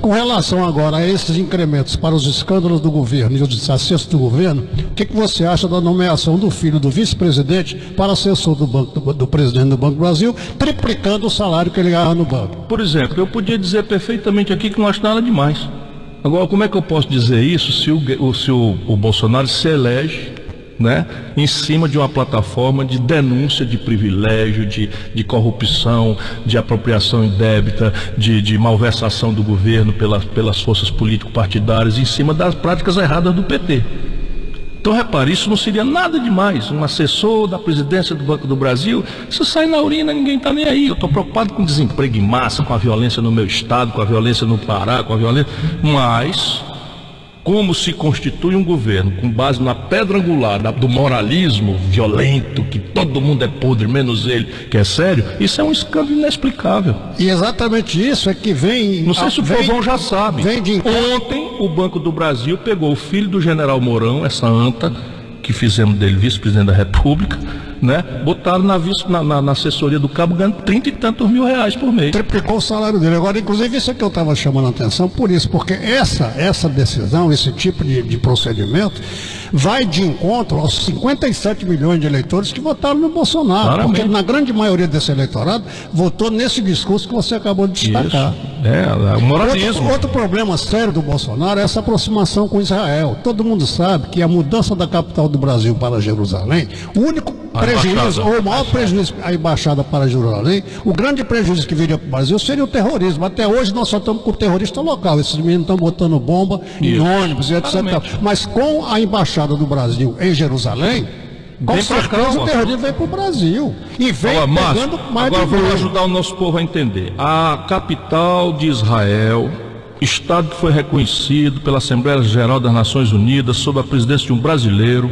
Com relação agora a esses incrementos para os escândalos do governo e os desacessos do governo, o que você acha da nomeação do filho do vice-presidente para assessor do presidente do Banco do Brasil, triplicando o salário que ele ganha no banco? Por exemplo, eu podia dizer perfeitamente aqui que não acho nada demais. Agora, como é que eu posso dizer isso se o Bolsonaro se elege, né, em cima de uma plataforma de denúncia de privilégio, de corrupção, de apropriação indébita, de malversação do governo pelas forças político-partidárias, em cima das práticas erradas do PT? Então, repare, isso não seria nada demais. Um assessor da presidência do Banco do Brasil, isso sai na urina, ninguém está nem aí. Eu estou preocupado com desemprego em massa, com a violência no meu estado, com a violência no Pará, com a violência... Mas... como se constitui um governo com base na pedra angular do moralismo violento, que todo mundo é podre, menos ele, que é sério, isso é um escândalo inexplicável. E exatamente isso é que vem... Não sei se o povão já sabe. Ontem o Banco do Brasil pegou o filho do general Mourão, essa anta, que fizemos dele vice-presidente da República, né? Botaram na assessoria do cabo ganhando 30 e tantos mil reais por mês. Triplicou o salário dele. Agora, inclusive, isso é que eu estava chamando a atenção por isso, porque essa decisão, esse tipo de procedimento, vai de encontro aos 57 milhões de eleitores que votaram no Bolsonaro. Claramente. Porque na grande maioria desse eleitorado votou nesse discurso que você acabou de destacar. Isso. O moralismo. Outro problema sério do Bolsonaro é essa aproximação com Israel. Todo mundo sabe que a mudança da capital do Brasil para Jerusalém, o único prejuízo, ou o maior prejuízo, a embaixada para Jerusalém, o grande prejuízo que viria para o Brasil seria o terrorismo. Até hoje nós só estamos com o terrorista local. Esses meninos estão botando bomba em ônibus e etc. Mas com a embaixada do Brasil em Jerusalém, com certeza o terrorismo vem para o Brasil. E vem pegando mais de... Agora vamos ajudar o nosso povo a entender. A capital de Israel, Estado que foi reconhecido pela Assembleia Geral das Nações Unidas sob a presidência de um brasileiro,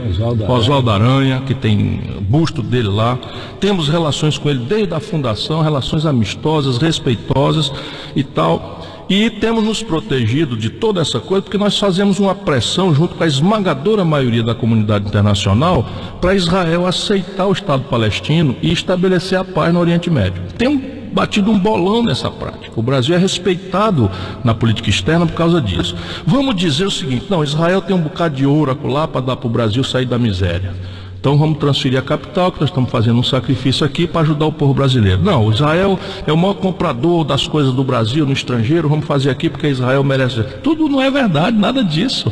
Oswaldo Aranha, que tem busto dele lá. Temos relações com ele desde a fundação, relações amistosas, respeitosas e tal. E temos nos protegido de toda essa coisa porque nós fazemos uma pressão junto com a esmagadora maioria da comunidade internacional para Israel aceitar o Estado palestino e estabelecer a paz no Oriente Médio. Tem batido um bolão nessa prática. O Brasil é respeitado na política externa por causa disso. Vamos dizer o seguinte: não, Israel tem um bocado de ouro acolá para dar para o Brasil sair da miséria. Então vamos transferir a capital, que nós estamos fazendo um sacrifício aqui para ajudar o povo brasileiro. Não, Israel é o maior comprador das coisas do Brasil no estrangeiro, vamos fazer aqui porque Israel merece. Tudo não é verdade, nada disso.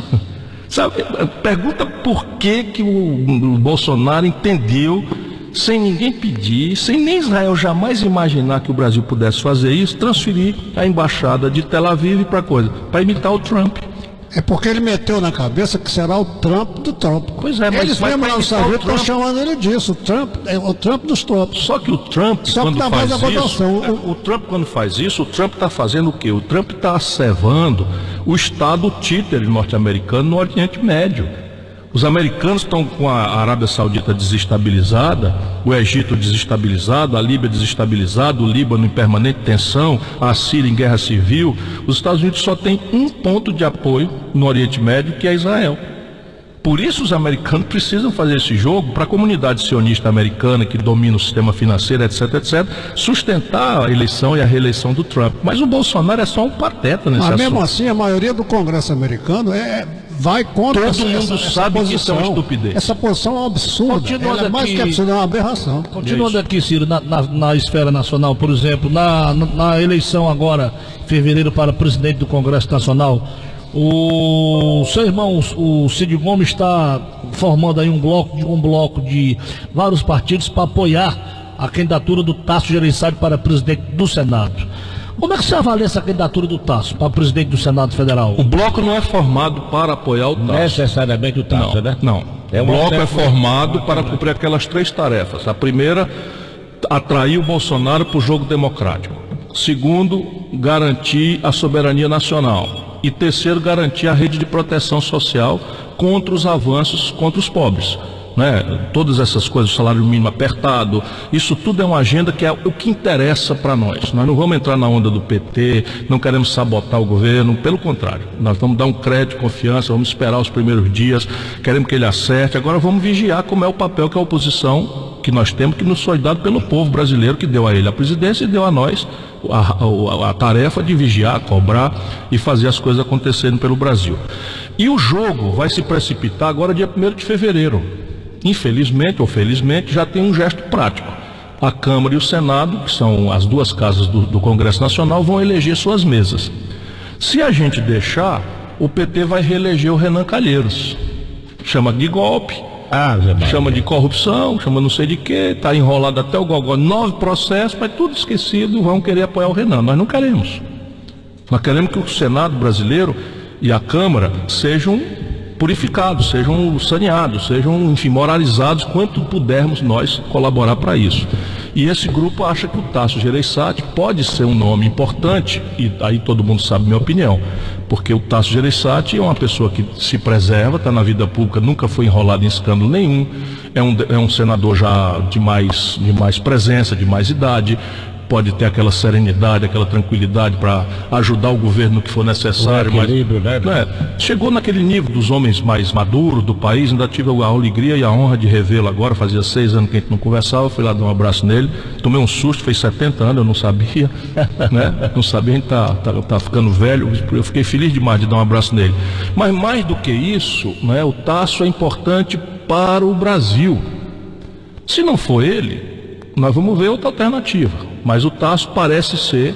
Sabe, pergunta por que o Bolsonaro entendeu, sem ninguém pedir, sem nem Israel jamais imaginar que o Brasil pudesse fazer isso, transferir a embaixada de Tel Aviv para coisa, para imitar o Trump. É porque ele meteu na cabeça que será o Trump do Trump. Pois é, mas eles mesmo lá no Sargento estão chamando ele disso, o Trump, é o Trump dos Trumps. Só que o Trump, quando faz isso, o Trump quando faz isso, o Trump está fazendo o quê? O Trump está assevando o Estado títere norte-americano no Oriente Médio. Os americanos estão com a Arábia Saudita desestabilizada, o Egito desestabilizado, a Líbia desestabilizada, o Líbano em permanente tensão, a Síria em guerra civil. Os Estados Unidos só têm um ponto de apoio no Oriente Médio, que é Israel. Por isso os americanos precisam fazer esse jogo para a comunidade sionista americana que domina o sistema financeiro, etc, etc, sustentar a eleição e a reeleição do Trump. Mas o Bolsonaro é só um pateta nesse assunto. Mas mesmo assim, a maioria do Congresso americano vai contra essa posição. Todo mundo sabe que isso é uma estupidez. Essa posição é um absurda. É mais que absurda, é uma aberração. Continuando aqui, Ciro, na esfera nacional, por exemplo, na eleição agora, em fevereiro, para presidente do Congresso Nacional, o seu irmão, o Cid Gomes, está formando aí um bloco de vários partidos para apoiar a candidatura do Tasso Gereissati para presidente do Senado. Como é que você avalia essa candidatura do Tasso para presidente do Senado Federal? O bloco não é formado para apoiar o Tasso. Necessariamente o Tasso, não, né? Não. O bloco é formado para cumprir aquelas três tarefas. A primeira, atrair o Bolsonaro para o jogo democrático. Segundo, garantir a soberania nacional. E terceiro, garantir a rede de proteção social contra os avanços contra os pobres. Né? Todas essas coisas, o salário mínimo apertado, isso tudo é uma agenda que é o que interessa para nós. Nós não vamos entrar na onda do PT, não queremos sabotar o governo, pelo contrário, nós vamos dar um crédito, confiança, vamos esperar os primeiros dias, queremos que ele acerte. Agora vamos vigiar como é o papel que a oposição que nós temos, que nos foi dado pelo povo brasileiro, que deu a ele a presidência e deu a nós a tarefa de vigiar, cobrar e fazer as coisas acontecerem pelo Brasil. E o jogo vai se precipitar agora dia 1º de fevereiro. Infelizmente ou felizmente já tem um gesto prático. A Câmara e o Senado, que são as duas casas do Congresso Nacional, vão eleger suas mesas. Se a gente deixar, o PT vai reeleger o Renan Calheiros. Chama de golpe, chama de corrupção, chama não sei de quê, está enrolado até o gogó, 9 processos, mas tudo esquecido, vão querer apoiar o Renan. Nós não queremos. Nós queremos que o Senado brasileiro e a Câmara sejam purificados, sejam saneados, sejam, enfim, moralizados, quanto pudermos nós colaborar para isso. E esse grupo acha que o Tasso Gereissati pode ser um nome importante, e aí todo mundo sabe minha opinião, porque o Tasso Gereissati é uma pessoa que se preserva, está na vida pública, nunca foi enrolado em escândalo nenhum, é um senador já de mais presença, de mais idade, pode ter aquela serenidade, aquela tranquilidade para ajudar o governo no que for necessário. Mas, né? Chegou naquele nível dos homens mais maduros do país, ainda tive a alegria e a honra de revê-lo agora, fazia 6 anos que a gente não conversava, fui lá dar um abraço nele, tomei um susto, fez 70 anos, eu não sabia, né? Não sabia, a gente tá ficando velho, eu fiquei feliz demais de dar um abraço nele. Mas mais do que isso, né, o Tasso é importante para o Brasil. Se não for ele, nós vamos ver outra alternativa. Mas o Tasso parece ser,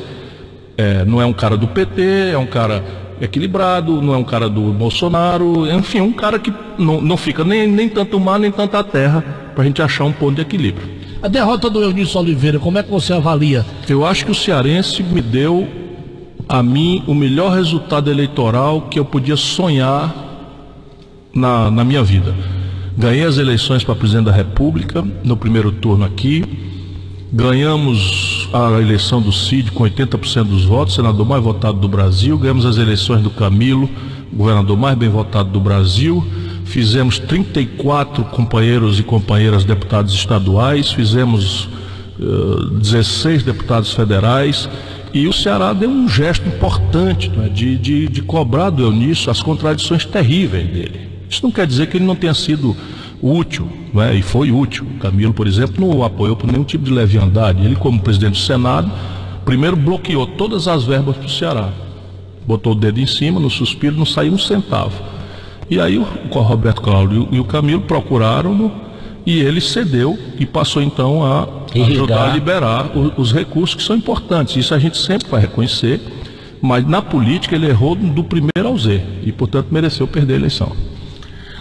não é um cara do PT, é um cara equilibrado, não é um cara do Bolsonaro, enfim, um cara que não fica nem tanto mar, nem tanta terra, para a gente achar um ponto de equilíbrio. A derrota do Eunício Oliveira, como é que você avalia? Eu acho que o cearense me deu, a mim, o melhor resultado eleitoral que eu podia sonhar na minha vida. Ganhei as eleições para presidente da República, no primeiro turno aqui. Ganhamos a eleição do Cid com 80% dos votos, senador mais votado do Brasil. Ganhamos as eleições do Camilo, governador mais bem votado do Brasil. Fizemos 34 companheiros e companheiras deputados estaduais, fizemos 16 deputados federais. E o Ceará deu um gesto importante, né, de cobrar do Eunício as contradições terríveis dele. Isso não quer dizer que ele não tenha sido útil, né? E foi útil. O Camilo, por exemplo, não o apoiou por nenhum tipo de leviandade. Ele, como presidente do Senado, primeiro bloqueou todas as verbas para o Ceará. Botou o dedo em cima, no suspiro, não saiu um centavo. E aí o Roberto Cláudio e o Camilo procuraram-no e ele cedeu e passou então a ajudar a liberar os recursos que são importantes. Isso a gente sempre vai reconhecer, mas na política ele errou do primeiro ao Z e, portanto, mereceu perder a eleição.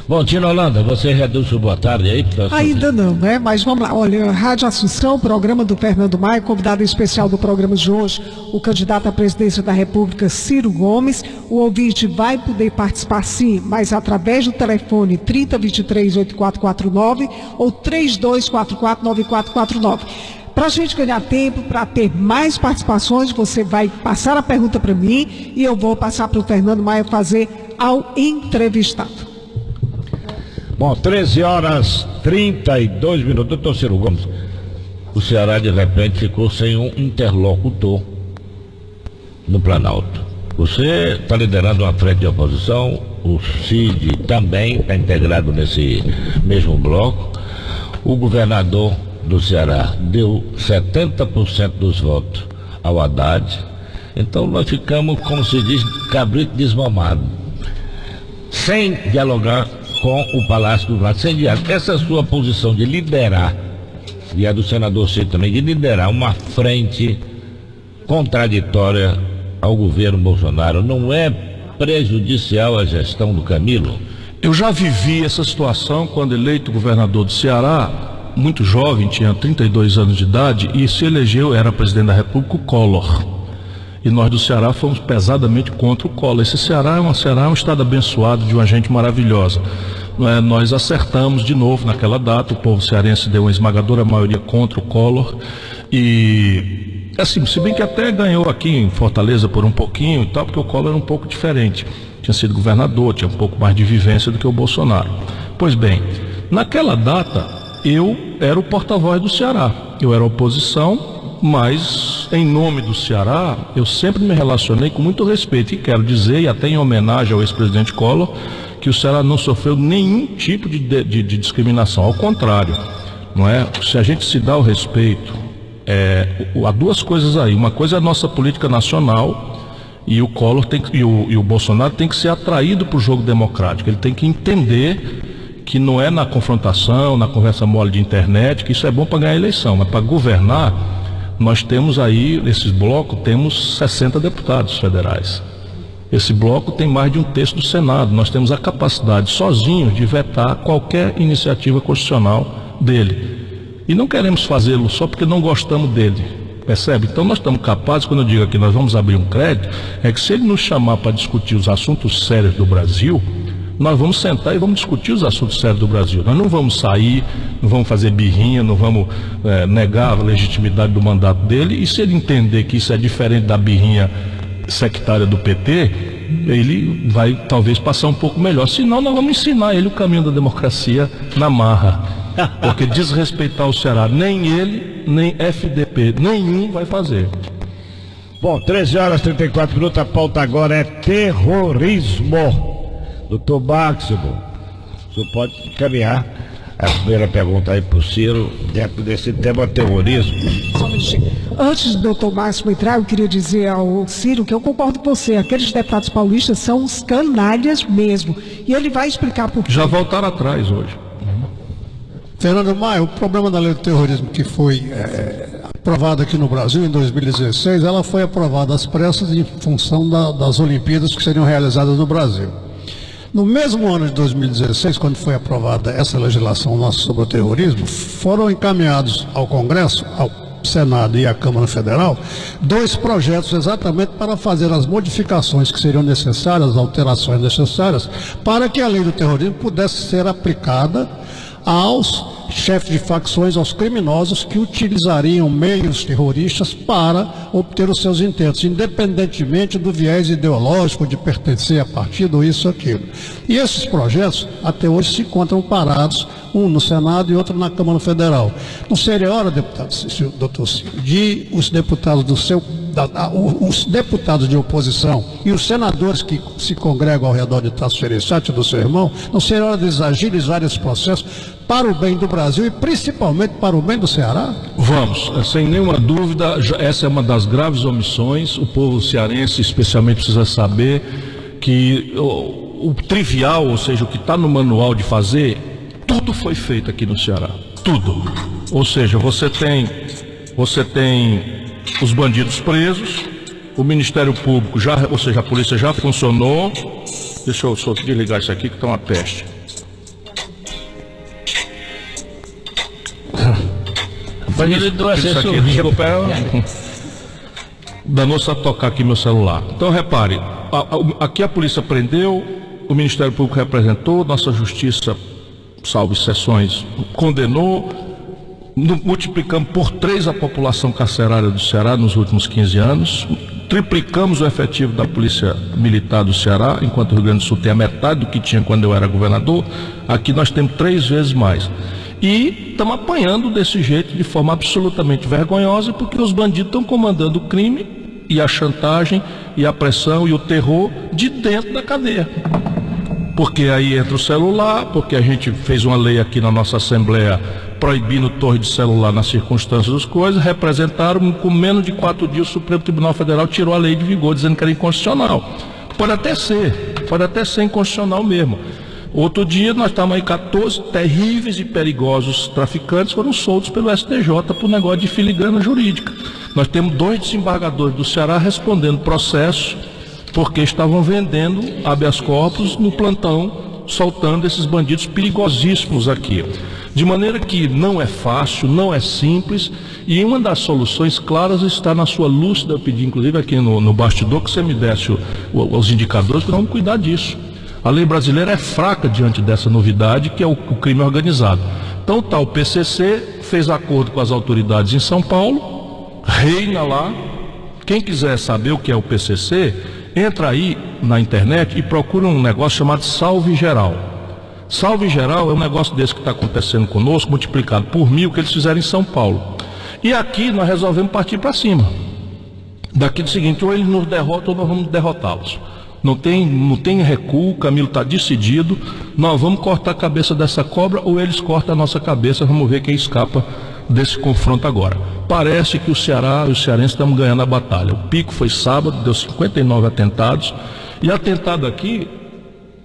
Bom, Tina Holanda, você já deu sua boa tarde aí? Ainda não, né? Mas vamos lá. Olha, Rádio Assunção, programa do Fernando Maia, convidado especial do programa de hoje, o candidato à presidência da República, Ciro Gomes. O ouvinte vai poder participar sim, mas através do telefone 3023-8449 ou 3244-9449. Para a gente ganhar tempo, para ter mais participações, você vai passar a pergunta para mim e eu vou passar para o Fernando Maia fazer ao entrevistado. Bom, 13h32. Doutor Ciro Gomes, o Ceará de repente ficou sem um interlocutor no Planalto. Você está liderando uma frente de oposição, o Cid também está integrado nesse mesmo bloco. O governador do Ceará deu 70% dos votos ao Haddad. Então nós ficamos, como se diz, cabrito desmamado, sem dialogar com o Palácio do Planalto, sem diálogo. Essa sua posição de liderar, e a do senador Cid também, de liderar uma frente contraditória ao governo Bolsonaro, não é prejudicial à gestão do Camilo? Eu já vivi essa situação quando eleito governador do Ceará, muito jovem, tinha 32 anos de idade, e se elegeu, era presidente da República, o Collor. E nós do Ceará fomos pesadamente contra o Collor. Esse Ceará é um estado abençoado de uma gente maravilhosa. Nós acertamos de novo naquela data, o povo cearense deu uma esmagadora maioria contra o Collor. E, assim, se bem que até ganhou aqui em Fortaleza por um pouquinho e tal, porque o Collor era um pouco diferente. Tinha sido governador, tinha um pouco mais de vivência do que o Bolsonaro. Pois bem, naquela data, eu era o porta-voz do Ceará. Eu era oposição, mas em nome do Ceará, eu sempre me relacionei com muito respeito. E quero dizer, e até em homenagem ao ex-presidente Collor, que o Ceará não sofreu nenhum tipo de discriminação. Ao contrário, não é? Se a gente se dá o respeito, há duas coisas aí. Uma coisa é a nossa política nacional, e o Collor e o Bolsonaro tem que ser atraído para o jogo democrático. Ele tem que entender que não é na confrontação, na conversa mole de internet, que isso é bom para ganhar a eleição, mas para governar, nós temos aí, nesses blocos, temos 60 deputados federais. Esse bloco tem mais de 1/3 do Senado. Nós temos a capacidade, sozinhos, de vetar qualquer iniciativa constitucional dele. E não queremos fazê-lo só porque não gostamos dele, percebe? Então nós estamos capazes, quando eu digo aqui nós vamos abrir um crédito, é que se ele nos chamar para discutir os assuntos sérios do Brasil, nós vamos sentar e vamos discutir os assuntos sérios do Brasil. Nós não vamos sair, não vamos fazer birrinha, não vamos negar a legitimidade do mandato dele, e se ele entender que isso é diferente da birrinha sectária do PT, ele vai talvez passar um pouco melhor. Senão nós vamos ensinar ele o caminho da democracia na marra, porque desrespeitar o Ceará, nem ele, nem FDP, nenhum vai fazer. Bom, 13h34, a pauta agora é terrorismo. Doutor Máximo, o senhor pode encaminhar a primeira pergunta aí para o Ciro, dentro desse tema terrorismo. Antes do doutor Máximo entrar, eu queria dizer ao Ciro que eu concordo com você. Aqueles deputados paulistas são os canalhas mesmo. E ele vai explicar por quê. Já voltaram atrás hoje. Fernando Maia, o problema da lei do terrorismo que foi aprovada aqui no Brasil em 2016, ela foi aprovada às pressas em função das Olimpíadas que seriam realizadas no Brasil. No mesmo ano de 2016, quando foi aprovada essa legislação nossa sobre o terrorismo, foram encaminhados ao Congresso, ao Senado e à Câmara Federal, 2 projetos exatamente para fazer as modificações que seriam necessárias, as alterações necessárias, para que a lei do terrorismo pudesse ser aplicada aos chefes de facções, aos criminosos que utilizariam meios terroristas para obter os seus intentos, independentemente do viés ideológico de pertencer a partido, isso ou aquilo. E esses projetos até hoje se encontram parados, um no Senado e outro na Câmara Federal. Não seria hora, doutor Ciro, de os deputados os deputados de oposição e os senadores que se congregam ao redor de Tasso Gereissati, do seu irmão, não seria hora de eles agilizarem esse processo para o bem do Brasil e principalmente para o bem do Ceará? Vamos, sem nenhuma dúvida, essa é uma das graves omissões. O povo cearense especialmente precisa saber que o trivial, ou seja, o que está no manual de fazer, tudo foi feito aqui no Ceará, tudo. Ou seja, você tem os bandidos presos, o Ministério Público ou seja, a polícia já funcionou. Deixa eu só desligar isso aqui que está uma peste. Danou-se a tocar aqui meu celular. Então repare, aqui a polícia prendeu, o Ministério Público representou, nossa justiça, salvo exceções, condenou, multiplicamos por 3 a população carcerária do Ceará nos últimos 15 anos, triplicamos o efetivo da Polícia Militar do Ceará, enquanto o Rio Grande do Sul tem a metade do que tinha quando eu era governador. Aqui nós temos 3 vezes mais. E estamos apanhando desse jeito, de forma absolutamente vergonhosa, porque os bandidos estão comandando o crime e a chantagem e a pressão e o terror de dentro da cadeia. Porque aí entra o celular, porque a gente fez uma lei aqui na nossa Assembleia proibindo torre de celular nas circunstâncias das coisas, representaram, com menos de 4 dias o Supremo Tribunal Federal tirou a lei de vigor, dizendo que era inconstitucional. Pode até ser inconstitucional mesmo. Outro dia nós estávamos aí 14 terríveis e perigosos traficantes foram soltos pelo STJ por negócio de filigrana jurídica. Nós temos 2 desembargadores do Ceará respondendo processo porque estavam vendendo habeas corpus no plantão, soltando esses bandidos perigosíssimos aqui. De maneira que não é fácil, não é simples, e uma das soluções claras está na sua lúcida. Eu pedi inclusive aqui no bastidor que você me desse os indicadores, para vamos cuidar disso. A lei brasileira é fraca diante dessa novidade, que é o crime organizado. Então tá, o PCC fez acordo com as autoridades em São Paulo, reina lá. Quem quiser saber o que é o PCC, entra aí na internet e procura um negócio chamado Salve Geral. Salve Geral é um negócio desse que está acontecendo conosco, multiplicado por 1000 que eles fizeram em São Paulo. E aqui nós resolvemos partir para cima. Daqui do seguinte, ou eles nos derrotam ou nós vamos derrotá-los. Não tem recuo, o Camilo está decidido. Nós vamos cortar a cabeça dessa cobra ou eles cortam a nossa cabeça. Vamos ver quem escapa desse confronto agora. Parece que o Ceará e os cearenses estão ganhando a batalha. O pico foi sábado, deu 59 atentados. E atentado aqui,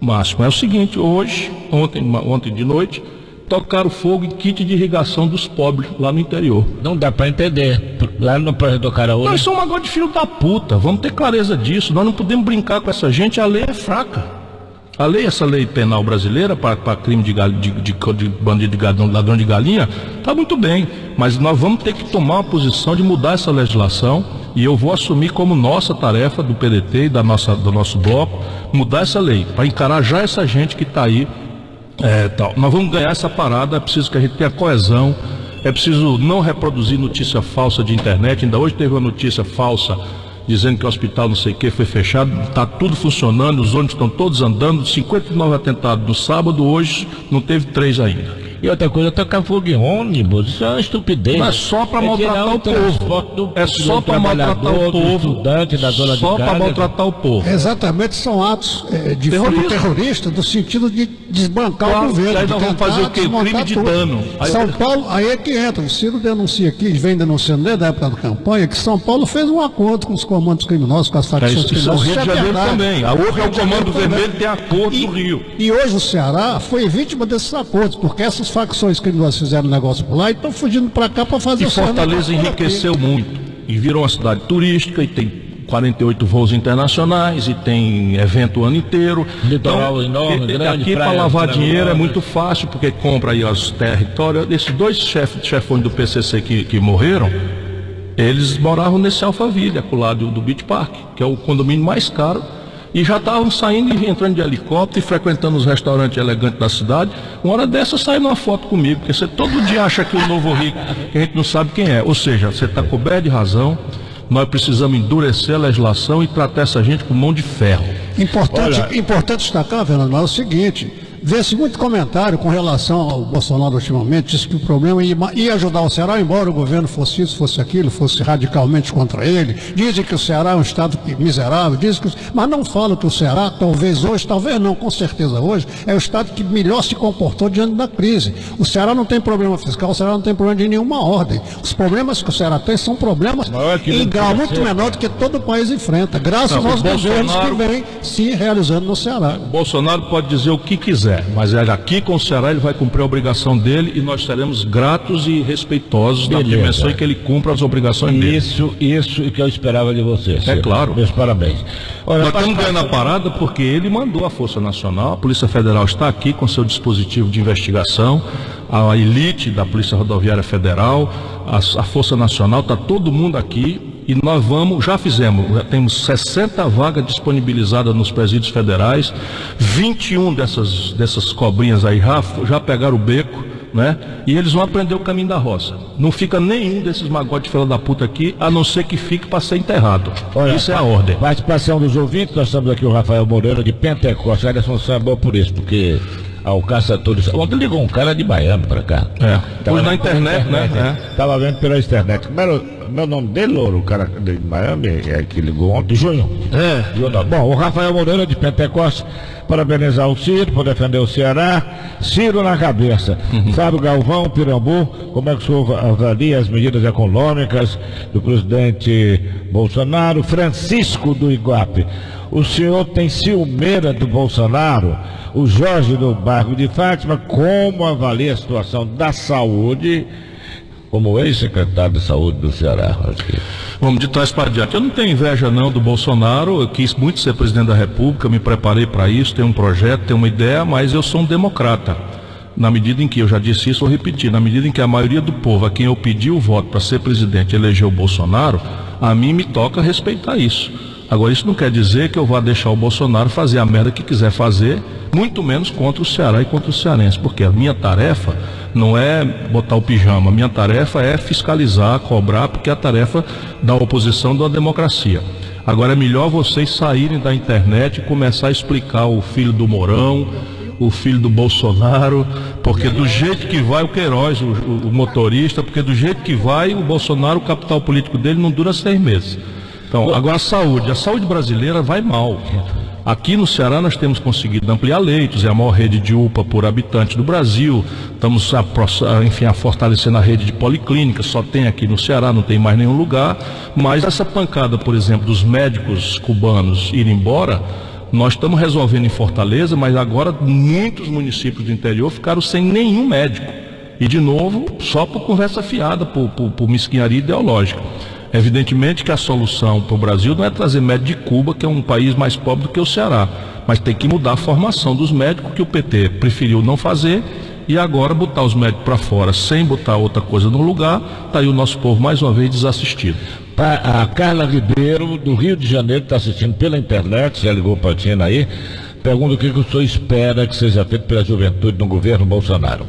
Máximo, é o seguinte: ontem de noite, tocaram fogo em kit de irrigação dos pobres lá no interior. Não dá para entender. Lá no projeto do Caraúna. Nós somos um negócio de filho da puta. Vamos ter clareza disso. Nós não podemos brincar com essa gente. A lei é fraca. Essa lei penal brasileira para crime de bandido de galinha, ladrão de galinha, está muito bem. Mas nós vamos ter que tomar uma posição de mudar essa legislação. E eu vou assumir como nossa tarefa do PDT e do nosso bloco, mudar essa lei, para encarar já essa gente que está aí. Nós vamos ganhar essa parada. É preciso que a gente tenha coesão. É preciso não reproduzir notícia falsa de internet. Ainda hoje teve uma notícia falsa dizendo que o hospital não sei o que foi fechado. Está tudo funcionando, os ônibus estão todos andando. 59 atentados no sábado, hoje não teve 3 ainda. E outra coisa, tocar fogo em ônibus, isso é uma estupidez. Não é só para maltratar o povo. É só para maltratar o povo. Estudante da zona de só para maltratar o povo. Exatamente, são atos de terrorista no sentido de desbancar o governo. Aí nós vamos fazer o quê? Crime de dano. São Paulo, aí é que entra. O Ciro denuncia aqui, vem denunciando desde a época da campanha, que São Paulo fez um acordo com os comandos criminosos, com as facções criminosas. O Rio de Janeiro também. O Comando Vermelho tem acordo no Rio. E hoje o Ceará foi vítima desses acordos, porque essas facções criminosas fizeram negócio por lá e estão fugindo para cá para fazer o Ceará. E Fortaleza enriqueceu muito. E virou uma cidade turística e tem 48 voos internacionais e tem evento o ano inteiro. Litoral enorme, grande. Aqui para lavar dinheiro é muito fácil, porque compra aí os territórios. Esses 2 chefões do PCC que morreram, eles moravam nesse Alphaville, acolá do Beach Park, que é o condomínio mais caro. E já estavam saindo e entrando de helicóptero e frequentando os restaurantes elegantes da cidade. Uma hora dessa sai uma foto comigo, porque você todo dia acha que o novo rico, que a gente não sabe quem é. Ou seja, você está coberto de razão. Nós precisamos endurecer a legislação e tratar essa gente com mão de ferro. Importante destacar, Fernando, é o seguinte: vê-se muito comentário com relação ao Bolsonaro ultimamente, diz que o problema ia ajudar o Ceará, embora o governo fosse isso, fosse aquilo, fosse radicalmente contra ele. Dizem que o Ceará é um estado miserável, mas não falam que o Ceará, talvez não, com certeza hoje, é o estado que melhor se comportou diante da crise. O Ceará não tem problema fiscal, o Ceará não tem problema de nenhuma ordem. Os problemas que o Ceará tem são problemas em grau muito menor do que todo o país enfrenta, graças aos governos que vêm se realizando no Ceará. O Bolsonaro pode dizer o que quiser, mas aqui com o Ceará ele vai cumprir a obrigação dele e nós seremos gratos e respeitosos na dimensão em que ele cumpra as obrigações dele. Isso que eu esperava de você. É claro. Meus parabéns. Nós estamos ganhando a parada porque ele mandou a Força Nacional, a Polícia Federal está aqui com seu dispositivo de investigação, a elite da Polícia Rodoviária Federal, a Força Nacional, está todo mundo aqui. E nós já temos 60 vagas disponibilizadas nos presídios federais, 21 dessas cobrinhas aí já pegaram o beco, né? E eles vão aprender o caminho da roça. Não fica nenhum desses magotes filha da puta aqui, a não ser que fique para ser enterrado. Isso é a ordem. Participação dos ouvintes, nós estamos aqui o Rafael Moreira de Pentecoste. A responsável é boa por isso, porque ao caçador. Ontem ligou um cara de Miami para cá. Hoje na internet, né? Estava vendo pela internet. Meu nome dele, Louro, o cara de Miami, que ligou ontem, Júnior. Bom, o Rafael Moreira de Pentecoste, parabenizar o Ciro por defender o Ceará. Ciro na cabeça. Fábio Galvão, Pirambu, como é que o senhor avalia as medidas econômicas do presidente Bolsonaro? Francisco do Iguape, o senhor tem ciumeira do Bolsonaro? O Jorge do bairro de Fátima, como avalia a situação da saúde como ex-secretário de saúde do Ceará? Vamos de trás para diante. Eu não tenho inveja não do Bolsonaro, eu quis muito ser presidente da República, me preparei para isso, tenho um projeto, tenho uma ideia, mas eu sou um democrata. Na medida em que, eu já disse isso, vou repetir, na medida em que a maioria do povo a quem eu pedi o voto para ser presidente elegeu o Bolsonaro, a mim me toca respeitar isso. Agora, isso não quer dizer que eu vá deixar o Bolsonaro fazer a merda que quiser fazer, muito menos contra o Ceará e contra os cearenses, porque a minha tarefa não é botar o pijama, a minha tarefa é fiscalizar, cobrar, porque é a tarefa da oposição da democracia. Agora, é melhor vocês saírem da internet e começar a explicar o filho do Mourão, o filho do Bolsonaro, porque do jeito que vai o Queiroz, o motorista, porque do jeito que vai o Bolsonaro, o capital político dele não dura 6 meses. Então, agora a saúde brasileira vai mal. Aqui no Ceará nós temos conseguido ampliar leitos, é a maior rede de UPA por habitante do Brasil, estamos a fortalecer a rede de policlínicas, só tem aqui no Ceará, não tem mais nenhum lugar, mas essa pancada, por exemplo, dos médicos cubanos irem embora, nós estamos resolvendo em Fortaleza, mas agora muitos municípios do interior ficaram sem nenhum médico, e de novo, só por conversa fiada, por mesquinharia ideológica. Evidentemente que a solução para o Brasil não é trazer médico de Cuba, que é um país mais pobre do que o Ceará, mas tem que mudar a formação dos médicos, que o PT preferiu não fazer, e agora botar os médicos para fora sem botar outra coisa no lugar. Está aí o nosso povo mais uma vez desassistido. A Carla Ribeiro, do Rio de Janeiro, está assistindo pela internet, já ligou para a Tina aí, pergunta o que o senhor espera que seja feito pela juventude no governo Bolsonaro.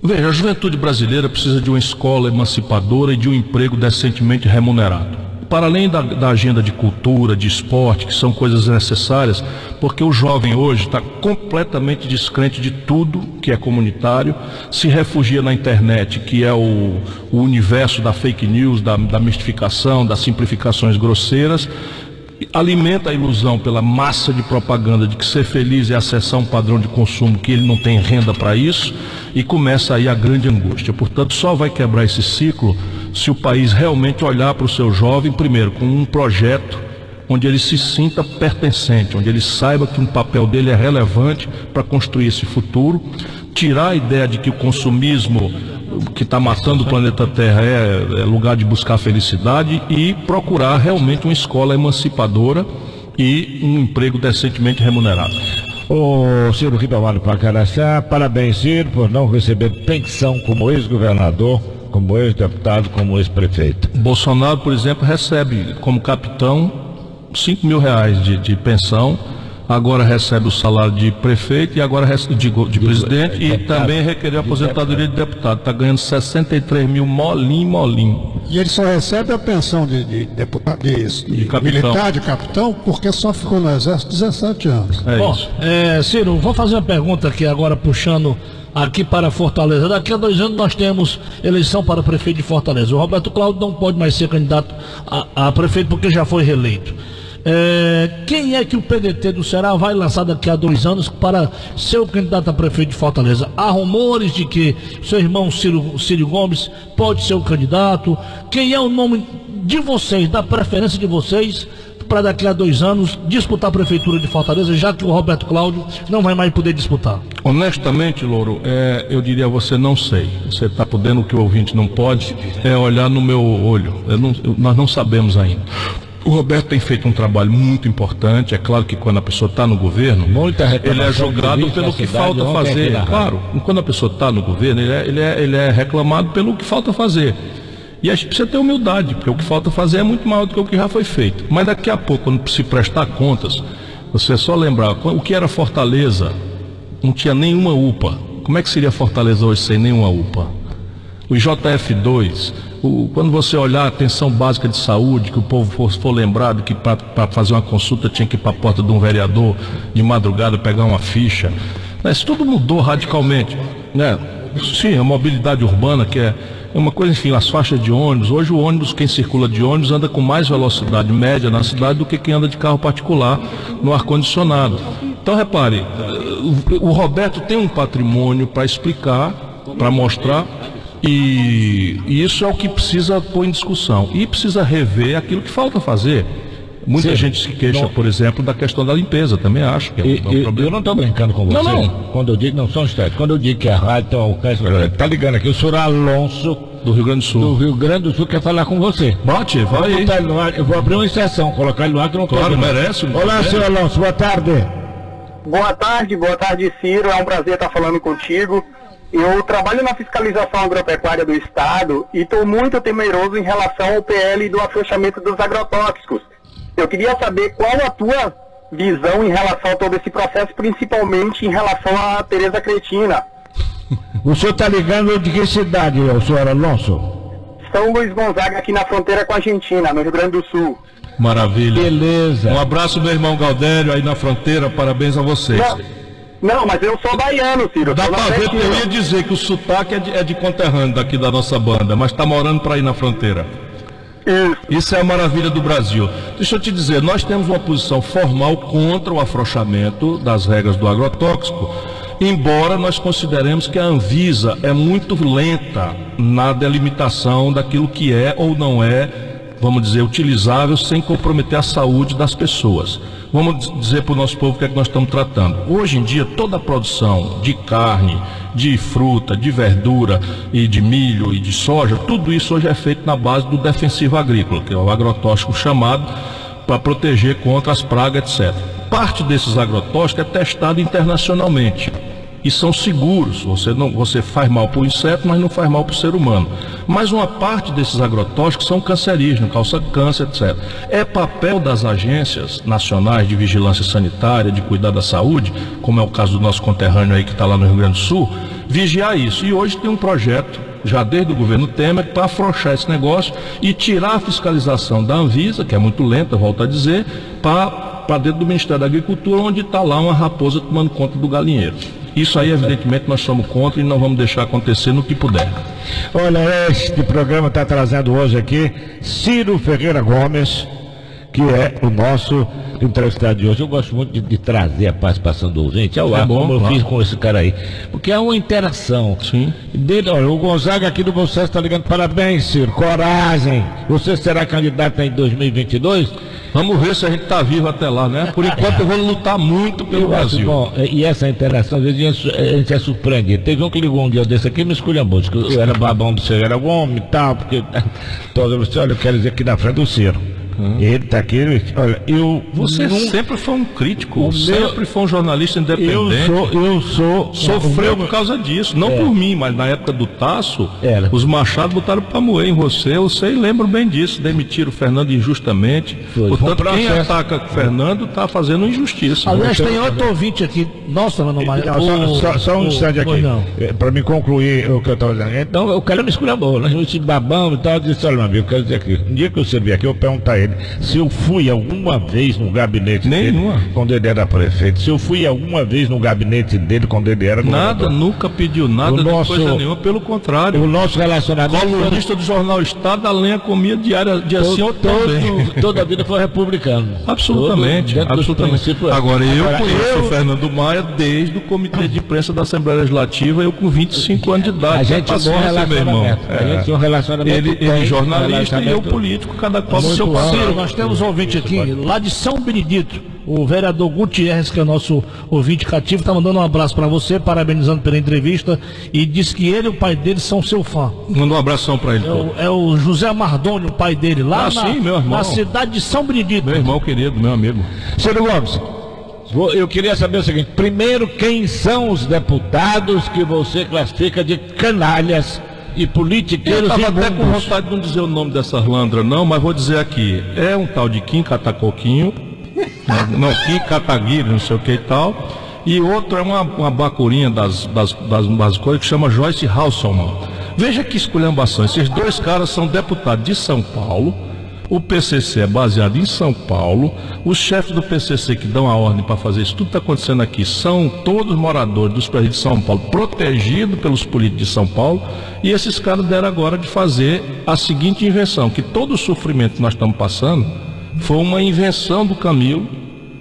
Veja, a juventude brasileira precisa de uma escola emancipadora e de um emprego decentemente remunerado. Para além da agenda de cultura, de esporte, que são coisas necessárias, porque o jovem hoje está completamente descrente de tudo que é comunitário, se refugia na internet, que é o universo da fake news, da mistificação, das simplificações grosseiras, alimenta a ilusão pela massa de propaganda de que ser feliz é acessar um padrão de consumo que ele não tem renda para isso, e começa aí a grande angústia. Portanto, só vai quebrar esse ciclo se o país realmente olhar para o seu jovem, primeiro, com um projeto onde ele se sinta pertencente, onde ele saiba que um papel dele é relevante para construir esse futuro, tirar a ideia de que o consumismo que está matando o planeta Terra é lugar de buscar felicidade, e procurar realmente uma escola emancipadora e um emprego decentemente remunerado. Ô Ciro Ribeiro Pacaraçá, parabéns, Ciro, por não receber pensão como ex-governador, como ex-deputado, como ex-prefeito. Bolsonaro, por exemplo, recebe como capitão R$5.000 de pensão, agora recebe o salário de prefeito e agora recebe de presidente, e também requereu a aposentadoria de deputado. Está ganhando 63 mil molinho. E ele só recebe a pensão de deputado, de militar, de capitão, porque só ficou no exército 17 anos. Bom, Ciro, vou fazer uma pergunta aqui agora, puxando aqui para Fortaleza. Daqui a 2 anos nós temos eleição para prefeito de Fortaleza. O Roberto Cláudio não pode mais ser candidato a prefeito porque já foi reeleito. Quem é que o PDT do Ceará vai lançar daqui a 2 anos para ser o candidato a prefeito de Fortaleza? Há rumores de que seu irmão Ciro Gomes pode ser o candidato. Quem é o nome de vocês, da preferência de vocês, para daqui a 2 anos disputar a prefeitura de Fortaleza, já que o Roberto Cláudio não vai mais poder disputar? Honestamente, Louro, eu diria a você, não sei. Você está podendo, o que o ouvinte não pode é olhar no meu olho. Nós não sabemos ainda. O Roberto tem feito um trabalho muito importante. É claro que quando a pessoa está no governo, ele é julgado pelo que falta fazer. Claro, quando a pessoa está no governo, ele é reclamado pelo que falta fazer. E a gente precisa ter humildade, porque o que falta fazer é muito maior do que o que já foi feito. Mas daqui a pouco, quando se prestar contas, você só lembrar o que era Fortaleza, não tinha nenhuma UPA. Como é que seria Fortaleza hoje sem nenhuma UPA? O IJF2, quando você olhar a atenção básica de saúde, que o povo for lembrado que para fazer uma consulta tinha que ir para a porta de um vereador de madrugada pegar uma ficha. Isso tudo mudou radicalmente, né? Sim, a mobilidade urbana, que é uma coisa, enfim, as faixas de ônibus. Hoje o ônibus, quem circula de ônibus anda com mais velocidade média na cidade do que quem anda de carro particular no ar-condicionado. Então repare, o Roberto tem um patrimônio para explicar, para mostrar, e isso é o que precisa pôr em discussão. E precisa rever aquilo que falta fazer. Muita gente se queixa, por exemplo, da questão da limpeza, também acho que é um problema. Eu não estou brincando com você. Não. Quando eu digo, não são estéticos. Quando eu digo que a rádio tem um alcance, está ligando aqui o senhor Alonso, do Rio Grande do Sul. Do Rio Grande do Sul, quer falar com você. Bote, vai aí. Eu vou abrir uma exceção, colocar ele no ar que eu não estou. Claro, merece. Olá, senhor Alonso, boa tarde. Boa tarde, Ciro. É um prazer estar falando contigo. Eu trabalho na fiscalização agropecuária do Estado e estou muito temeroso em relação ao PL do afrouxamento dos agrotóxicos. Eu queria saber qual a tua visão em relação a todo esse processo, principalmente em relação a Tereza Cretina. O senhor está ligando de que cidade, senhor Alonso? São Luís Gonzaga, aqui na fronteira com a Argentina, no Rio Grande do Sul. Maravilha. Beleza. Um abraço, meu irmão Galdério, aí na fronteira, parabéns a vocês. Não, mas eu sou baiano, Ciro. Dá pra ver que eu ia dizer que o sotaque é de conterrâneo daqui da nossa banda, mas tá morando pra ir na fronteira. Isso é a maravilha do Brasil. Deixa eu te dizer, nós temos uma posição formal contra o afrouxamento das regras do agrotóxico, embora nós consideremos que a Anvisa é muito lenta na delimitação daquilo que é ou não é, vamos dizer, utilizável sem comprometer a saúde das pessoas. Vamos dizer para o nosso povo o que é que nós estamos tratando. Hoje em dia, toda a produção de carne, de fruta, de verdura e de milho e de soja, tudo isso hoje é feito na base do defensivo agrícola, que é o agrotóxico chamado para proteger contra as pragas, etc. Parte desses agrotóxicos é testado internacionalmente e são seguros. Você faz mal para o inseto, mas não faz mal para o ser humano. Mas uma parte desses agrotóxicos são cancerígenos, causam câncer, etc. É papel das agências nacionais de vigilância sanitária, de cuidar da saúde, como é o caso do nosso conterrâneo aí que está lá no Rio Grande do Sul, vigiar isso. E hoje tem um projeto, já desde o governo Temer, para afrouxar esse negócio e tirar a fiscalização da Anvisa, que é muito lenta, volto a dizer, para dentro do Ministério da Agricultura, onde está lá uma raposa tomando conta do galinheiro. Isso aí, evidentemente, nós somos contra e não vamos deixar acontecer no que puder. Olha, este programa está trazendo hoje aqui Ciro Ferreira Gomes, que é o nosso entrevistado de hoje. Eu gosto muito de trazer a participação do ouvinte ao ar, como eu fiz com esse cara aí, porque é uma interação. Sim. Dele, olha, o Gonzaga aqui do Bolsonaro está ligando. Parabéns, Ciro, coragem. Você será candidato em 2022? Vamos ver se a gente está vivo até lá, né? Por enquanto eu vou lutar muito pelo Brasil. Bom, e essa interação, às vezes a gente é surpreendido. Teve um que ligou um dia desse aqui e me esculhambou, que eu era babão do Ferreira Gomes e tal, porque olha, eu quero dizer aqui na frente do Ciro. Ele está aqui, olha, Você sempre foi um crítico, sempre foi um jornalista independente. Eu sou. Sofreu por causa disso, não por mim, mas na época do Tasso, os Machado botaram para moer em você. Eu sei, lembro bem disso. Demitiram o Fernando injustamente. Portanto, quem ataca o Fernando está fazendo injustiça. Aliás, tem outro ouvinte aqui. Nossa, mano, mas. Só um instante aqui. Para me concluir o que eu estava dizendo. Então, o cara me esculhambou, nós vamos babão e tal. Eu disse: olha, meu amigo, eu quero dizer aqui. Um dia que você vier aqui, eu perguntar a ele se eu fui alguma vez no gabinete dele quando ele era prefeito, se eu fui alguma vez no gabinete dele quando ele era governador. Nada, nunca pediu nada de coisa nenhuma, pelo contrário. O nosso relacionamento... Colunista do Jornal Estado, a lenha comia diária, dia sim ou também. Toda a vida foi republicano. Absolutamente. Agora, eu conheço o Fernando Maia desde o Comitê de Imprensa da Assembleia Legislativa, eu com 25 anos de idade. A gente tinha um relacionamento. A gente tinha um relacionamento. Ele jornalista e eu político, cada qual no seu papel. Nós temos um ouvinte aqui, lá de São Benedito, o vereador Gutierrez, que é nosso ouvinte cativo, está mandando um abraço para você, parabenizando pela entrevista, e diz que ele e o pai dele são seu fã. Manda um abração para ele. É o José Mardônio, o pai dele, lá na cidade de São Benedito. Meu irmão querido, meu amigo. Ciro Gomes, eu queria saber o seguinte: primeiro, quem são os deputados que você classifica de canalhas e politiqueiros imundos? Eu estava até com vontade de não dizer o nome dessas landras não, mas vou dizer aqui, é um tal de Kim Catacoquinho, não, Kim Kataguiri, não sei o que e tal, e outro é uma bacurinha das coisas que chama Joyce Hasselmann. Veja que esculhambação, esses dois caras são deputados de São Paulo, o PCC é baseado em São Paulo, os chefes do PCC que dão a ordem para fazer isso, tudo está acontecendo aqui, são todos moradores dos presídios de São Paulo, protegidos pelos políticos de São Paulo, e esses caras deram agora de fazer a seguinte invenção, que todo o sofrimento que nós estamos passando foi uma invenção do Camilo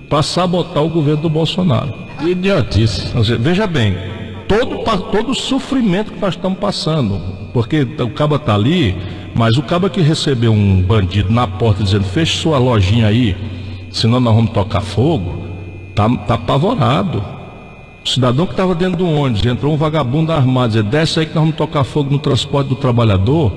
para sabotar o governo do Bolsonaro. Idiotice. Veja bem, todo o sofrimento que nós estamos passando, porque o caba está ali, mas o caba que recebeu um bandido na porta dizendo: feche sua lojinha aí, senão nós vamos tocar fogo, tá apavorado. O cidadão que estava dentro do ônibus, entrou um vagabundo armado, dizendo: desce aí que nós vamos tocar fogo no transporte do trabalhador.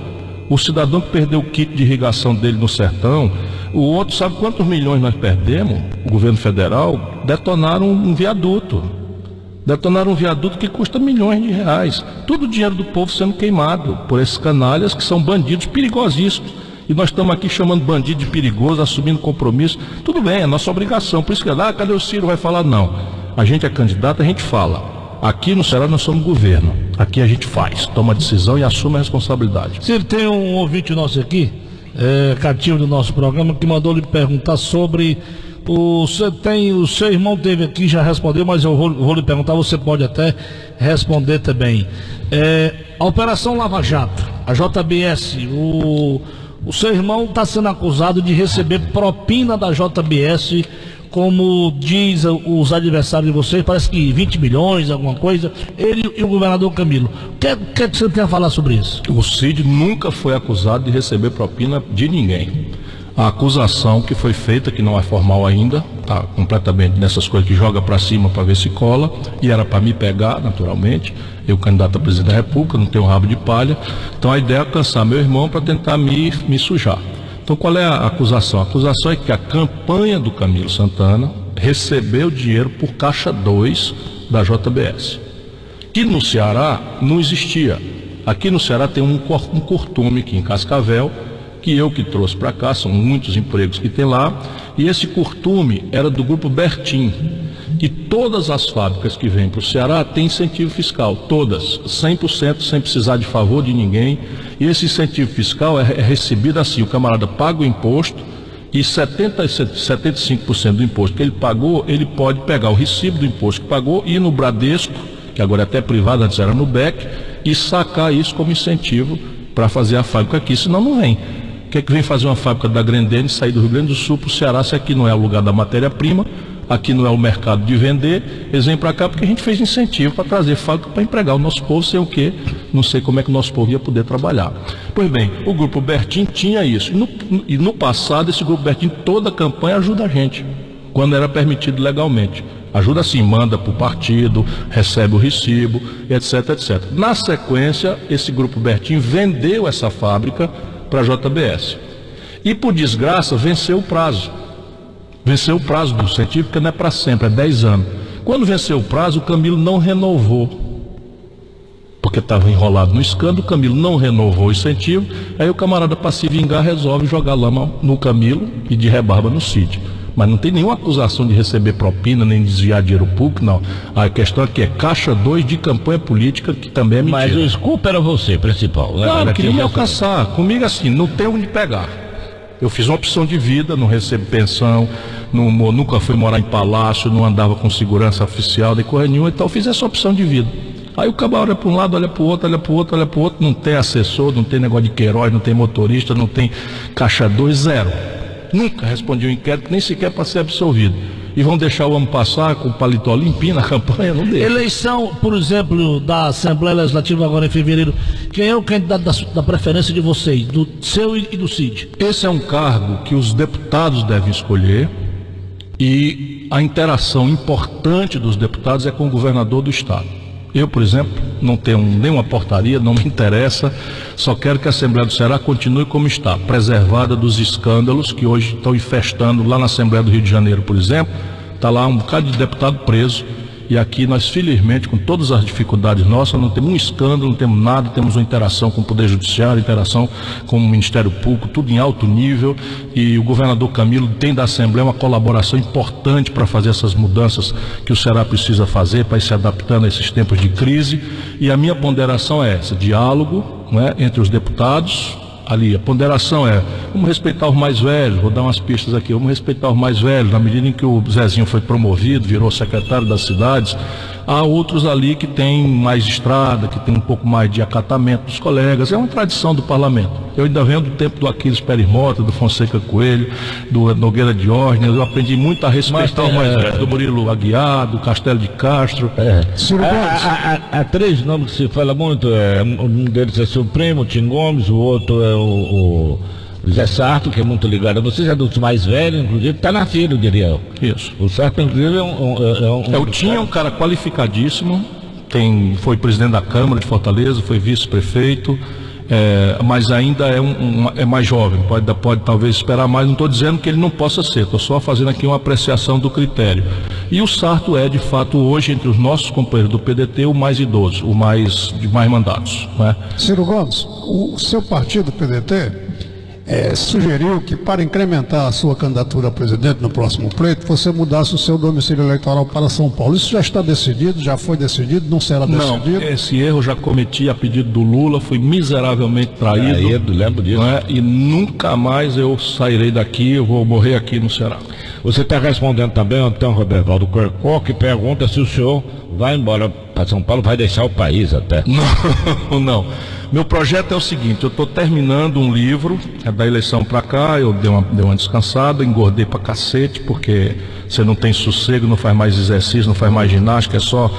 O cidadão que perdeu o kit de irrigação dele no sertão, o outro, sabe quantos milhões nós perdemos? O governo federal detonaram um viaduto. Detonaram um viaduto que custa milhões de reais. Todo o dinheiro do povo sendo queimado por esses canalhas que são bandidos perigosíssimos. E nós estamos aqui chamando bandido de perigoso, assumindo compromisso. Tudo bem, é nossa obrigação. Por isso que cadê o Ciro? Vai falar não. A gente é candidato, a gente fala. Aqui no Ceará nós somos governo. Aqui a gente faz, toma decisão e assume a responsabilidade. Ciro, tem um ouvinte nosso aqui, cativo do nosso programa, que mandou lhe perguntar sobre... O seu irmão teve aqui, já respondeu, mas eu vou lhe perguntar, você pode até responder também. A Operação Lava Jato, a JBS, O seu irmão está sendo acusado de receber propina da JBS, como diz os adversários de vocês, parece que 20 milhões, alguma coisa, ele e o governador Camilo. O que você tem a falar sobre isso? O Cid nunca foi acusado de receber propina de ninguém. A acusação que foi feita, que não é formal ainda, está completamente nessas coisas que joga para cima para ver se cola, e era para me pegar, naturalmente, eu candidato a presidente da República, não tenho rabo de palha, então a ideia é alcançar meu irmão para tentar me sujar. Então qual é a acusação? A acusação é que a campanha do Camilo Santana recebeu dinheiro por caixa 2 da JBS, que no Ceará não existia. Aqui no Ceará tem um curtume aqui em Cascavel, que eu que trouxe para cá, são muitos empregos que tem lá, e esse curtume era do grupo Bertin, e todas as fábricas que vêm para o Ceará têm incentivo fiscal, todas, 100%, sem precisar de favor de ninguém, e esse incentivo fiscal é recebido assim, o camarada paga o imposto, e 75% do imposto que ele pagou, ele pode pegar o recibo do imposto que pagou, ir no Bradesco, que agora é até privado, antes era no BEC, e sacar isso como incentivo para fazer a fábrica aqui, senão não vem. O que é que vem fazer uma fábrica da Grendene sair do Rio Grande do Sul para o Ceará, se aqui não é o lugar da matéria-prima, aqui não é o mercado de vender, eles vêm para cá porque a gente fez incentivo para trazer fábrica para empregar o nosso povo, sem o quê? Não sei como é que o nosso povo ia poder trabalhar. Pois bem, o Grupo Bertin tinha isso, e no passado esse Grupo Bertin, toda a campanha ajuda a gente, quando era permitido legalmente. Ajuda assim, manda para o partido, recebe o recibo, etc, etc. Na sequência, esse Grupo Bertin vendeu essa fábrica para a JBS. E por desgraça, venceu o prazo. Venceu o prazo do incentivo, porque não é para sempre, é 10 anos. Quando venceu o prazo, o Camilo não renovou. Porque estava enrolado no escândalo, o Camilo não renovou o incentivo, aí o camarada, para se vingar, resolve jogar lama no Camilo e de rebarba no Cid. Mas não tem nenhuma acusação de receber propina, nem desviar dinheiro público, não. A questão aqui é caixa 2 de campanha política, que também é mentira. Mas o desculpa era você, principal. Né? Claro, queria me alcançar. Comigo assim, não tem onde pegar. Eu fiz uma opção de vida, não recebo pensão, nunca fui morar em palácio, não andava com segurança oficial, nem coisa nenhuma, então eu fiz essa opção de vida. Aí o cabra olha para um lado, olha para o outro, olha para o outro, olha para o outro, não tem assessor, não tem negócio de Queiroz, não tem motorista, não tem caixa 2, zero. Nunca respondi um inquérito, nem sequer para ser absolvido. E vão deixar o ano passar com o paletó limpinho na campanha? Não deixa. Eleição, por exemplo, da Assembleia Legislativa agora em fevereiro, quem é o candidato da preferência de vocês, do seu e do Cid? Esse é um cargo que os deputados devem escolher, e a interação importante dos deputados é com o governador do estado. Eu, por exemplo, não tenho nenhuma portaria, não me interessa, só quero que a Assembleia do Ceará continue como está, preservada dos escândalos que hoje estão infestando lá na Assembleia do Rio de Janeiro, por exemplo. Está lá um bocado de deputado preso, e aqui nós, felizmente, com todas as dificuldades nossas, não temos um escândalo, não temos nada, temos uma interação com o Poder Judiciário, interação com o Ministério Público, tudo em alto nível, e o governador Camilo tem da Assembleia uma colaboração importante para fazer essas mudanças que o Ceará precisa fazer para ir se adaptando a esses tempos de crise, e a minha ponderação é essa, diálogo, né, entre os deputados. Ali, a ponderação é, vamos respeitar os mais velhos, vou dar umas pistas aqui, vamos respeitar os mais velhos, na medida em que o Zezinho foi promovido, virou secretário das cidades, há outros ali que têm mais estrada, que tem um pouco mais de acatamento dos colegas, é uma tradição do parlamento. Eu ainda venho do tempo do Aquiles Pérez Mota, do Fonseca Coelho, do Nogueira Diógenes, eu aprendi muito a respeitar os mais velhos, do Murilo Aguiar, do Castelo de Castro. Há 3 nomes que se fala muito, um deles é seu primo, o Tim Gomes, o outro é o Zé Sarto, que é muito ligado a vocês, é dos mais velhos, inclusive, está na fila, eu diria eu. Isso. O Sarto, inclusive, o Tim é um cara qualificadíssimo, foi presidente da Câmara de Fortaleza, foi vice-prefeito, mas ainda é mais jovem, pode talvez esperar mais. Não estou dizendo que ele não possa ser, estou só fazendo aqui uma apreciação do critério. E o Sarto é, de fato, hoje, entre os nossos companheiros do PDT, o mais idoso, de mais mandatos. Né? Ciro Gomes, o seu partido, o PDT, sugeriu que, para incrementar a sua candidatura a presidente no próximo pleito, você mudasse o seu domicílio eleitoral para São Paulo. Isso já está decidido? Já foi decidido? Não será decidido? Não, esse erro eu já cometi a pedido do Lula, fui miseravelmente traído, lembro disso. E nunca mais eu sairei daqui, eu vou morrer aqui no Ceará. Você está respondendo também ao Antônio Robervaldo Corcó, que pergunta se o senhor vai embora para São Paulo, vai deixar o país até. Não. Meu projeto é o seguinte, eu estou terminando um livro, da eleição para cá, eu dei uma descansada, engordei pra cacete, porque você não tem sossego, não faz mais exercício, não faz mais ginástica, é só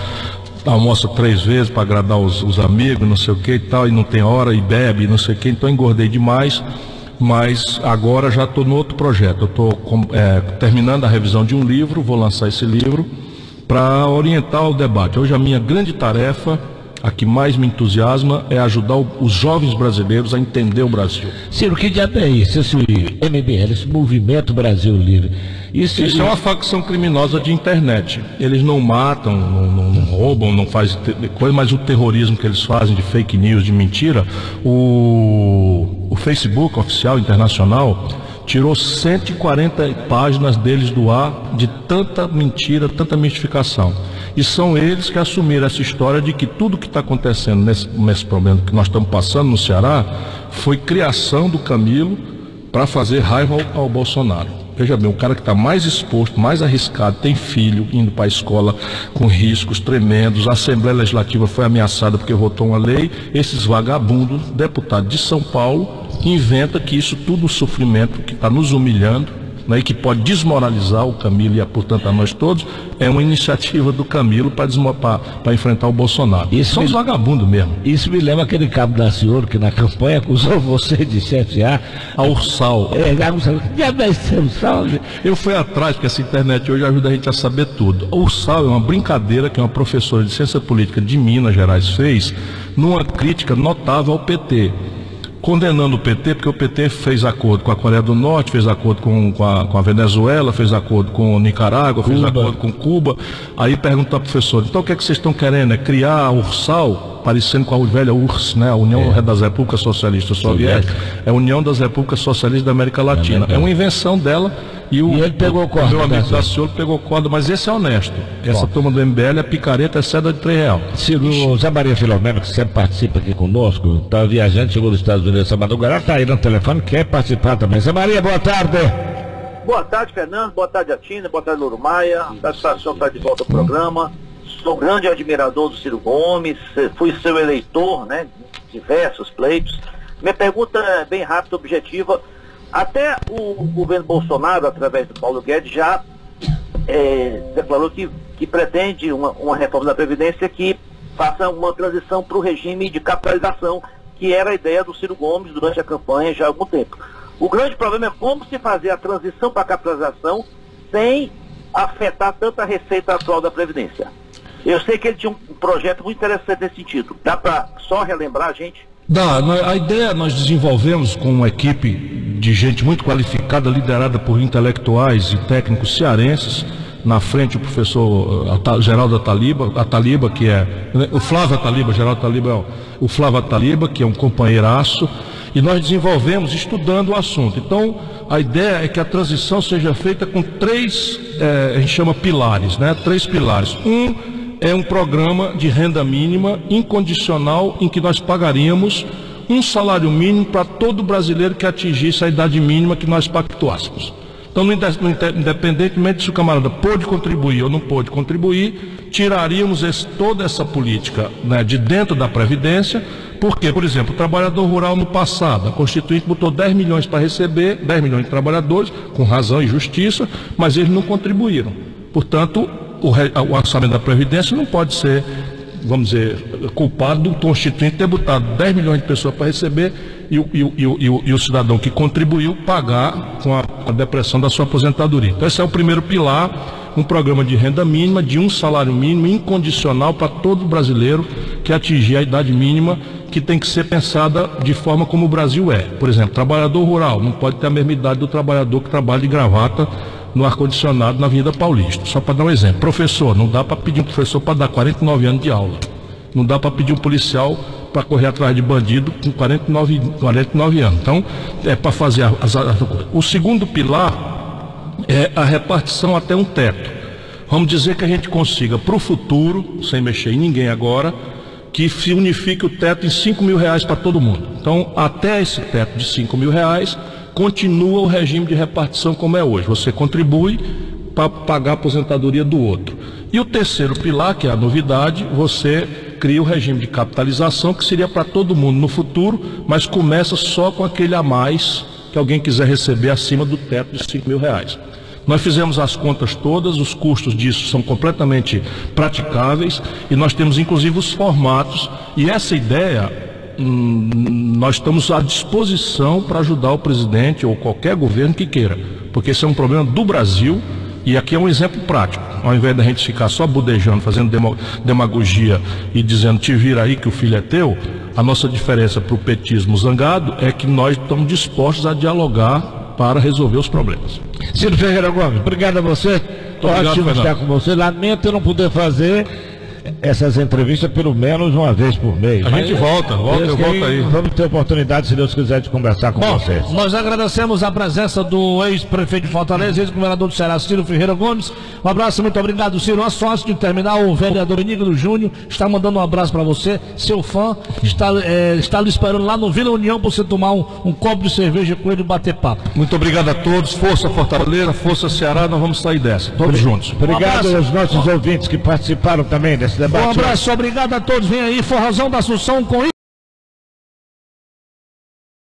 almoça 3 vezes para agradar os amigos, não sei o que e tal, e não tem hora, e bebe, não sei o que, então engordei demais. Mas agora já estou no outro projeto. Eu estou terminando a revisão de um livro, vou lançar esse livro para orientar o debate. Hoje a minha grande tarefa, a que mais me entusiasma, é ajudar os jovens brasileiros a entender o Brasil. Ciro, que diabo é isso? Esse MBL, esse Movimento Brasil Livre. Isso é uma facção criminosa de internet. Eles não matam, não roubam, não fazem coisa, mas o terrorismo que eles fazem de fake news, de mentira, o Facebook oficial internacional tirou 140 páginas deles do ar de tanta mentira, tanta mistificação. E são eles que assumiram essa história de que tudo que está acontecendo nesse problema que nós estamos passando no Ceará foi criação do Camilo para fazer raiva ao Bolsonaro. Veja bem, o cara que está mais exposto, mais arriscado, tem filho indo para a escola com riscos tremendos, a Assembleia Legislativa foi ameaçada porque votou uma lei, esses vagabundos, deputados de São Paulo, inventa que isso tudo, o sofrimento que está nos humilhando, né, e que pode desmoralizar o Camilo e, portanto, a nós todos, é uma iniciativa do Camilo para enfrentar o Bolsonaro. São os vagabundos mesmo. Isso me lembra aquele cabo da senhora que na campanha acusou você de chefiar a Ursal. Eu fui atrás, porque essa internet hoje ajuda a gente a saber tudo. A Ursal é uma brincadeira que uma professora de ciência política de Minas Gerais fez numa crítica notável ao PT. Condenando o PT, porque o PT fez acordo com a Coreia do Norte, fez acordo com a Venezuela, fez acordo com Nicarágua, fez acordo com Cuba. Aí pergunta ao professor, então o que é que vocês estão querendo? É criar a Ursal, parecendo com a velha URSS, né? A União das Repúblicas Socialistas Soviéticas. É a União das Repúblicas Socialistas da América Latina. É uma invenção dela. E ele pegou corda. Meu amigo Daciolo pegou corda, mas esse é honesto. Essa turma do MBL é picareta, é seda de R$3. Ciro, Zé Maria Filomeno, que sempre participa aqui conosco, está viajando, chegou dos Estados Unidos essa madrugada, está aí no telefone, quer participar também. Zé Maria, boa tarde. Boa tarde, Fernando, boa tarde, Atina, boa tarde, Louro Maia. Satisfação estar de volta ao programa. Sou grande admirador do Ciro Gomes, fui seu eleitor, né, em diversos pleitos. Minha pergunta é bem rápida, objetiva. Até o governo Bolsonaro, através do Paulo Guedes, já declarou que pretende uma reforma da Previdência que faça uma transição para o regime de capitalização, que era a ideia do Ciro Gomes durante a campanha já há algum tempo. O grande problema é como se fazer a transição para a capitalização sem afetar tanto a receita atual da Previdência. Eu sei que ele tinha um projeto muito interessante nesse sentido. Dá para só relembrar a gente? Dá. A ideia nós desenvolvemos com uma equipe de gente muito qualificada, liderada por intelectuais e técnicos cearenses. Na frente o professor Geraldo Ataliba, que é o Flávio Ataliba, Geraldo Ataliba é o Flávio Ataliba, que é um companheiraço, e nós desenvolvemos estudando o assunto. Então, a ideia é que a transição seja feita com 3, a gente chama pilares, né? 3 pilares. É um programa de renda mínima incondicional em que nós pagaríamos um salário mínimo para todo brasileiro que atingisse a idade mínima que nós pactuássemos. Então, independentemente se o camarada pôde contribuir ou não pôde contribuir, tiraríamos toda essa política, né, de dentro da Previdência, porque, por exemplo, o trabalhador rural no passado, a Constituinte botou 10 milhões para receber, 10 milhões de trabalhadores, com razão e justiça, mas eles não contribuíram. Portanto, o orçamento da Previdência não pode ser, vamos dizer, culpado do Constituinte ter botado 10 milhões de pessoas para receber e o cidadão que contribuiu pagar com a depressão da sua aposentadoria. Então esse é o primeiro pilar, um programa de renda mínima, de um salário mínimo incondicional para todo brasileiro que atingir a idade mínima, que tem que ser pensada de forma como o Brasil é. Por exemplo, trabalhador rural não pode ter a mesma idade do trabalhador que trabalha de gravata no ar-condicionado na Avenida Paulista. Só para dar um exemplo. Professor, não dá para pedir um professor para dar 49 anos de aula. Não dá para pedir um policial para correr atrás de bandido com 49 anos. Então, é para fazer as coisas. O segundo pilar é a repartição até um teto. Vamos dizer que a gente consiga para o futuro, sem mexer em ninguém agora, que se unifique o teto em R$5.000 para todo mundo. Então, até esse teto de R$5.000, continua o regime de repartição como é hoje. Você contribui, para pagar a aposentadoria do outro. E o terceiro pilar, que é a novidade, você cria o regime de capitalização, que seria para todo mundo no futuro, mas começa só com aquele a mais que alguém quiser receber acima do teto de R$5.000. Nós fizemos as contas todas, os custos disso são completamente praticáveis e nós temos inclusive os formatos, e essa ideia nós estamos à disposição para ajudar o presidente ou qualquer governo que queira, porque esse é um problema do Brasil. E aqui é um exemplo prático. Ao invés da gente ficar só budejando, fazendo demagogia e dizendo te vira aí que o filho é teu, a nossa diferença para o petismo zangado é que nós estamos dispostos a dialogar para resolver os problemas. Ciro Ferreira Gomes, obrigado a você. Ótimo estar com você. Lamento eu não poder fazer essas entrevistas pelo menos uma vez por mês. A gente volta aí. Vamos ter oportunidade, se Deus quiser, de conversar com vocês. Nós agradecemos a presença do ex-prefeito de Fortaleza, ex-governador do Ceará, Ciro Ferreira Gomes. Um abraço, muito obrigado, Ciro. A sócio de terminar, o vereador Iníquio Júnior está mandando um abraço para você. Seu fã está lhe esperando lá no Vila União para você tomar um copo de cerveja com ele e bater papo. Muito obrigado a todos. Força Fortaleza, força Ceará, nós vamos sair dessa, todos juntos. Obrigado aos nossos ouvintes que participaram também desse debate. Um abraço, obrigado a todos. Vem aí, Forrozão da Assunção com